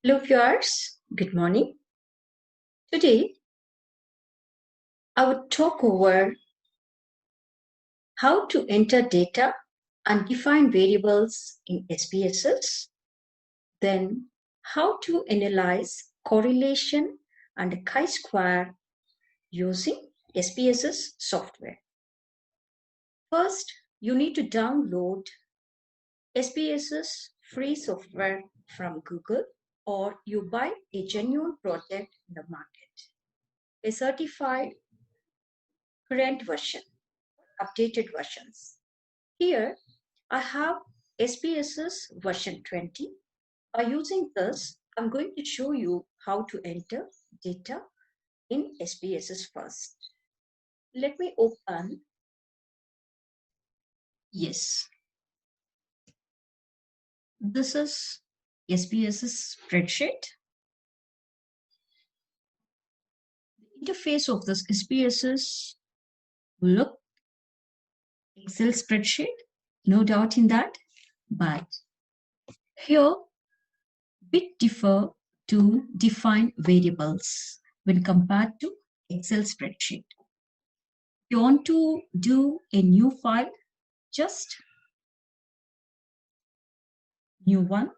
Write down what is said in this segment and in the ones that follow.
Hello viewers, good morning. Today I would talk over how to enter data and define variables in SPSS, then how to analyze correlation and chi-square using SPSS software. First, you need to download SPSS free software from Google, or you buy a genuine product in the market, a certified current version, updated versions. Here I have SPSS version 20. By using this, I'm going to show you how to enter data in SPSS first. Let me open. Yes. This is SPSS spreadsheet. The interface of this SPSS will look Excel spreadsheet, no doubt in that, but here bit differ to define variables when compared to Excel spreadsheet. If you want to do a new file, just new one.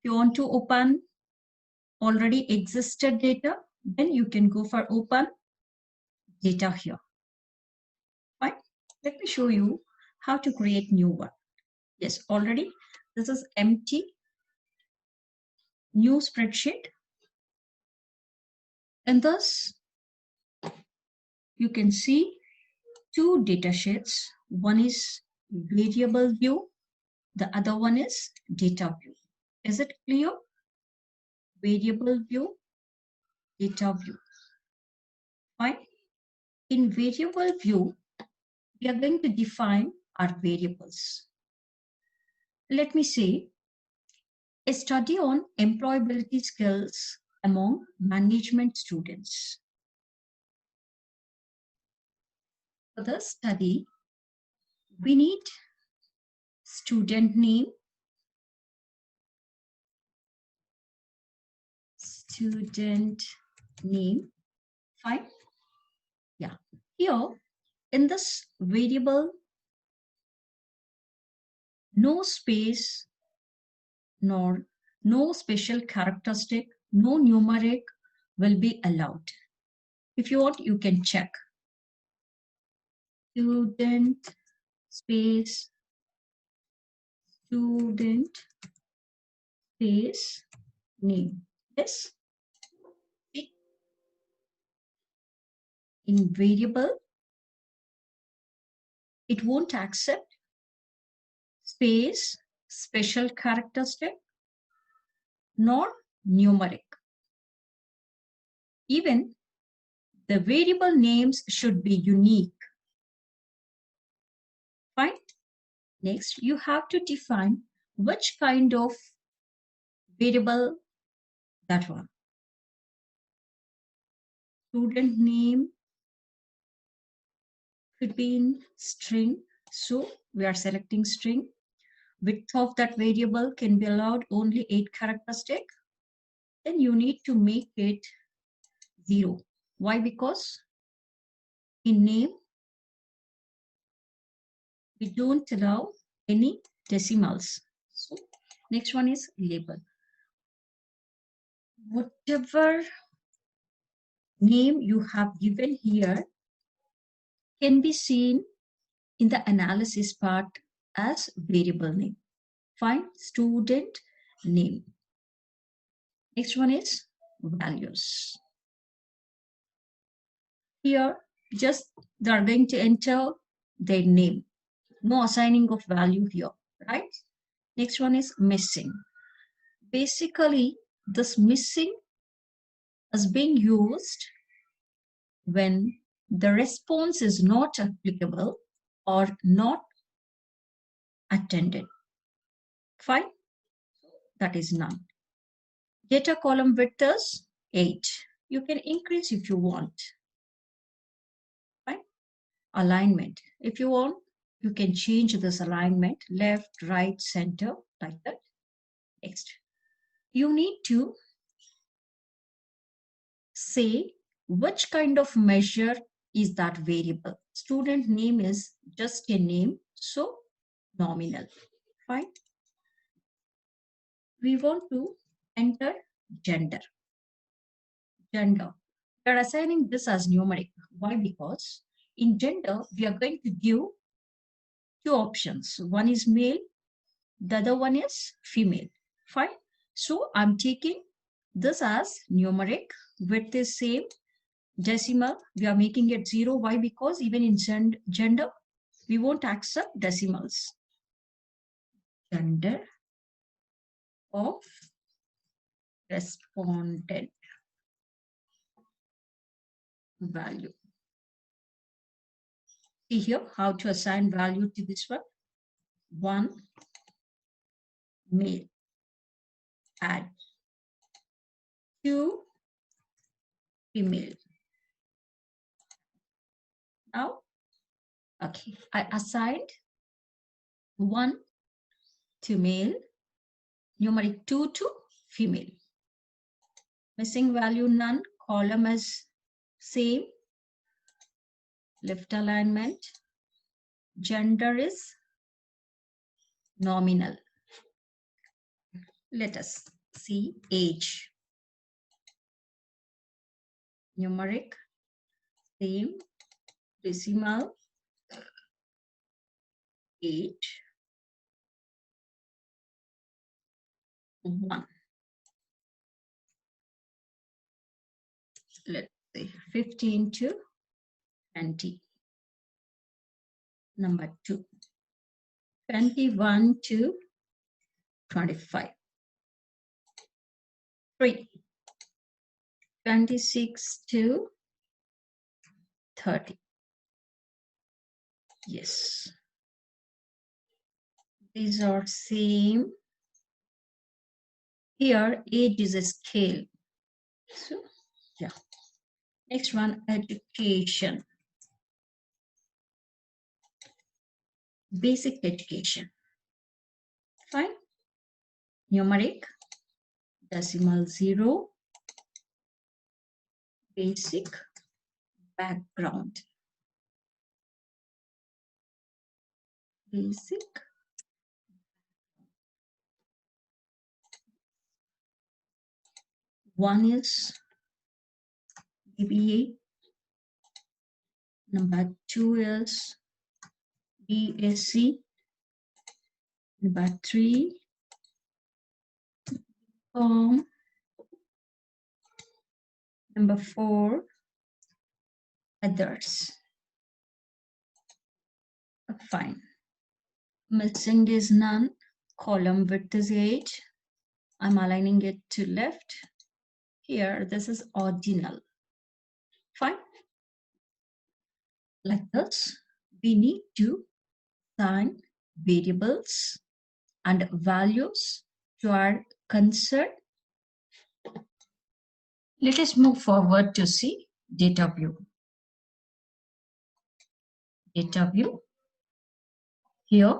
If you want to open already existed data, then you can go for open data here. Fine. Let me show you how to create new one. Yes, already this is empty new spreadsheet. And thus you can see two data sheets. One is variable view, the other one is data view. Is it clear? Variable view, data view. Fine. In variable view, we are going to define our variables. Let me say a study on employability skills among management students. For the study, we need student name, fine. Yeah, here in this variable, no space nor no special characteristic, no numeric will be allowed. If you want, you can check. Student space, student space name. Yes. In variable, it won't accept space, special characteristic, nor numeric. Even the variable names should be unique. Fine. Next, you have to define which kind of variable that one. Student name could be in string. So we are selecting string. Width of that variable can be allowed only 8 characteristic. Then you need to make it 0. Why? Because in name, we don't allow any decimals. So next one is label. Whatever name you have given here can be seen in the analysis part as variable name. Fine. Student name. Next one is values. Here, just they are going to enter their name. No assigning of value here, right? Next one is missing. Basically, this missing is being used when the response is not applicable or not attended. Fine. That is none. Data column width is 8. You can increase if you want. Fine. Alignment. If you want, you can change this alignment, left, right, center, like that. Next. you need to say which kind of measure is that variable. Student name is just a name, so nominal. Fine. We want to enter gender. Gender. We are assigning this as numeric. Why? Because in gender, we are going to give two options. One is male, the other one is female. Fine. So I'm taking this as numeric. Width is same. Decimal, we are making it 0. Why? Because even in gender, we won't accept decimals. Gender of respondent value. See here how to assign value to this one. 1 male, add 2 female. Now, okay, I assigned 1 to male, numeric 2 to female. Missing value none, column is same, left alignment, gender is nominal. Let us see age. Numeric, same, decimal, age, 1. Let's say 15 to 20. Number 2. 21 to 25. 3. 26 to 30. Yes. These are same. Here, age is a scale. So, yeah. Next one, education. Basic education. Fine. Numeric, decimal 0, basic, background. Basic. One is BBA. Number 2 is BSc. Number 3, number 4, others. Fine. Missing is none. Column width is 8. I'm aligning it to left. Here, this is ordinal. Fine. Like this, we need to assign variables and values to our concern. Let us move forward to see data view. Data view. Here,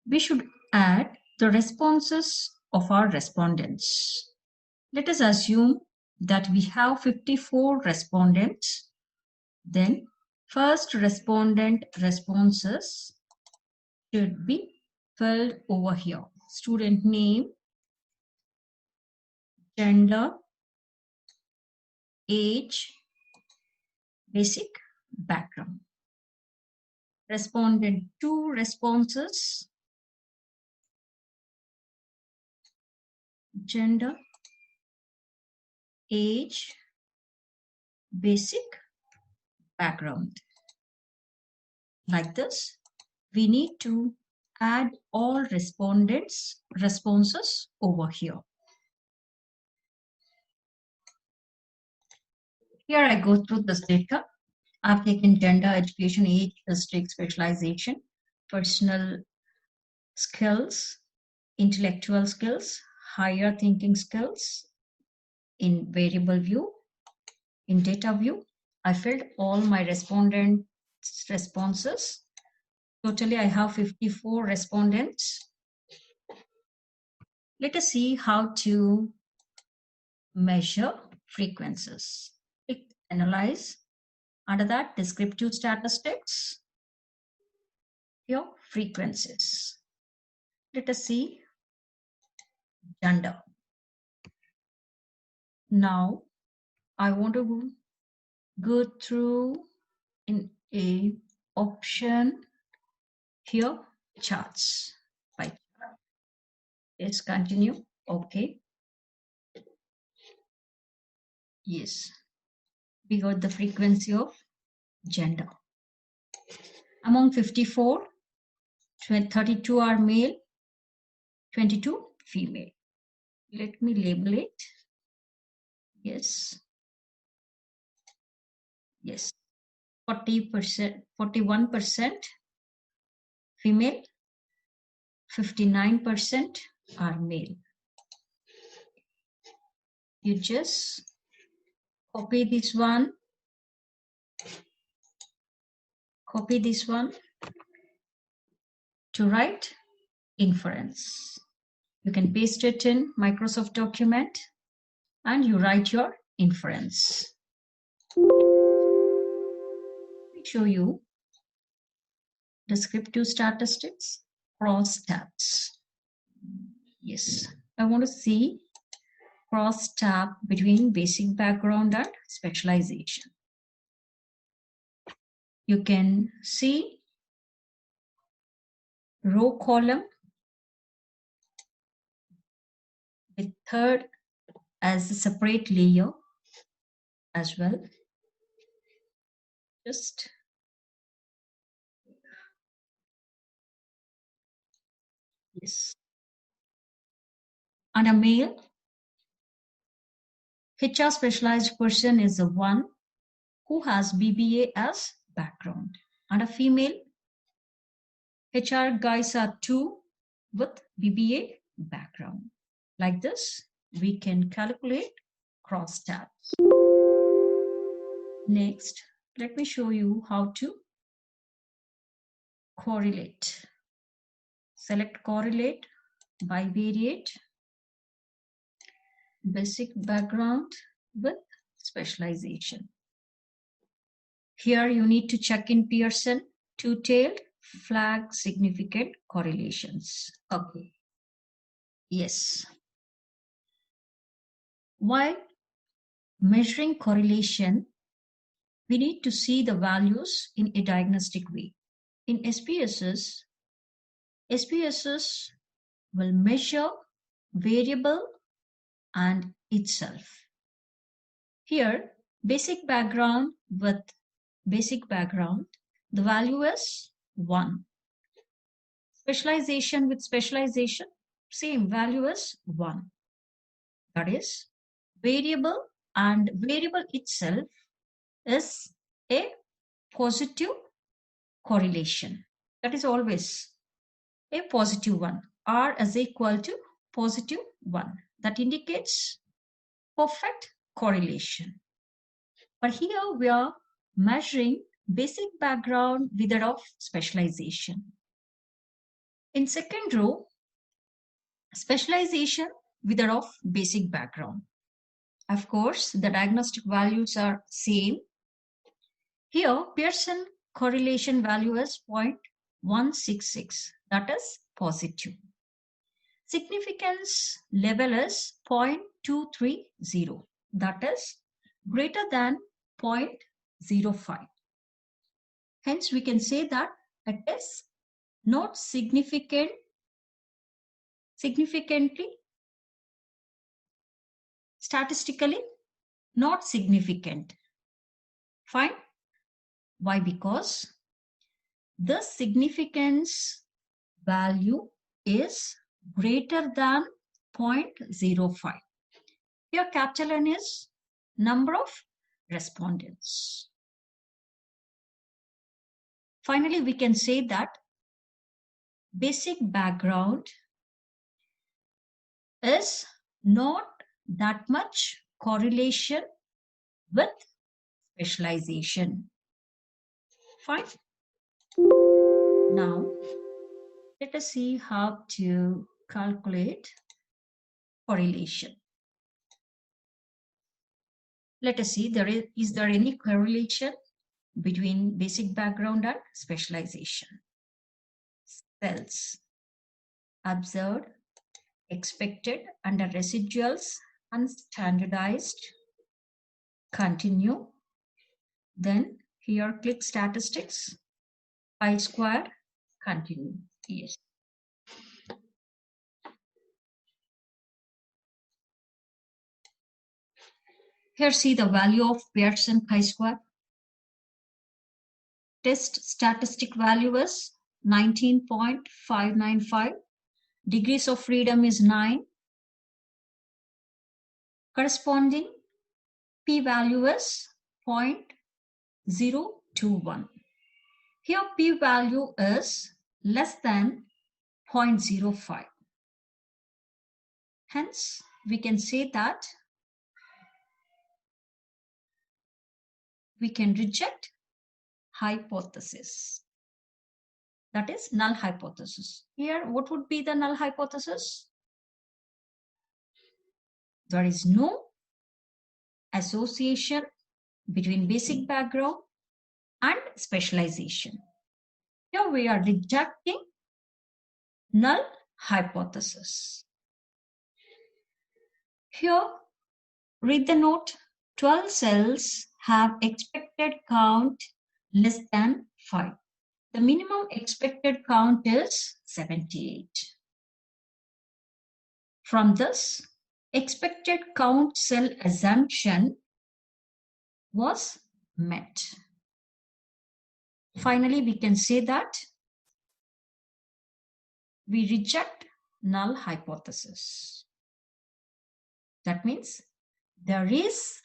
we should add the responses of our respondents. Let us assume that we have 54 respondents. Then, first respondent responses should be filled over here. Student name, gender, age, basic, background. Respondent 2 responses, gender, age, basic, background. Like this, we need to add all respondents' responses over here. Here I go through this data. I've taken gender, education, age, district, specialization, personal skills, intellectual skills, higher thinking skills. In variable view, in data view, I filled all my respondents' responses. Totally, I have 54 respondents. Let us see how to measure frequencies. Click Analyze. Under that, descriptive statistics. Here, frequencies. Let us see gender. Now, I want to go through in a option here, charts. By chart. Let's continue. Okay. Yes. We got the frequency of gender. Among 54, 32 are male, 22 female. Let me label it. Yes. Yes. 40%, 41% female, 59% are male. You just copy this one to write inference. You can paste it in Microsoft document and you write your inference. Let me show you descriptive statistics, cross-tabs. Yes, I want to see cross-tab between basic background and specialization. You can see row column with third as a separate layer as well. Just yes. And a male HR specialized person is the one who has BBA as background. And a female HR guys are two with BBA background. Like this, we can calculate cross tabs. Next, let me show you how to correlate. Select correlate, bivariate, basic background with specialization. Here you need to check in Pearson, two-tailed, flag significant correlations. Okay. Yes. While measuring correlation, we need to see the values in a diagnostic way. In SPSS will measure variable and itself. Here, basic background with basic background, the value is 1. Specialization with specialization, same value is 1. That is, variable and variable itself is a positive correlation. That is always a positive one. R is equal to positive 1. That indicates perfect correlation. But here we are measuring basic background with that of specialization. In second row, specialization with that of basic background. Of course, the diagnostic values are same. Here, Pearson correlation value is 0.166. That is positive. Significance level is 0.230. That is greater than 0.05. Hence, we can say that it is not significantly statistically not significant. Fine. Why? Because the significance value is greater than 0.05. Here capital N is number of respondents. Finally, we can say that basic background is not that much correlation with specialization. Fine. Now, let us see how to calculate correlation. Let us see, is there any correlation between basic background and specialization? Cells observed, expected under residuals, unstandardized, continue. Then here click statistics, chi-square, continue. Yes. Here see the value of Pearson chi-square. Test statistic value is 19.595. Degrees of freedom is 9. Corresponding p-value is 0.021. Here p-value is less than 0.05. Hence, we can say that we can reject hypothesis. That is null hypothesis. Here, what would be the null hypothesis? There is no association between basic background and specialization. Here we are rejecting null hypothesis. Here, read the note. 12 cells have expected count less than 5. The minimum expected count is 78. From this, expected count cell assumption was met. Finally, we can say that we reject null hypothesis. That means there is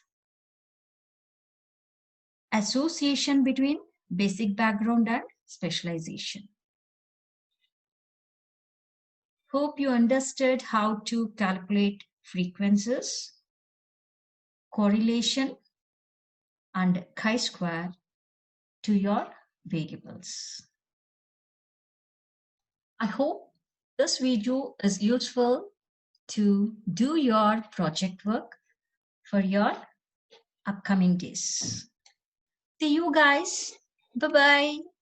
association between basic background and specialization. Hope you understood how to calculate frequencies, correlation, and chi-square to your variables. I hope this video is useful to do your project work for your upcoming days. See you guys. Bye-bye.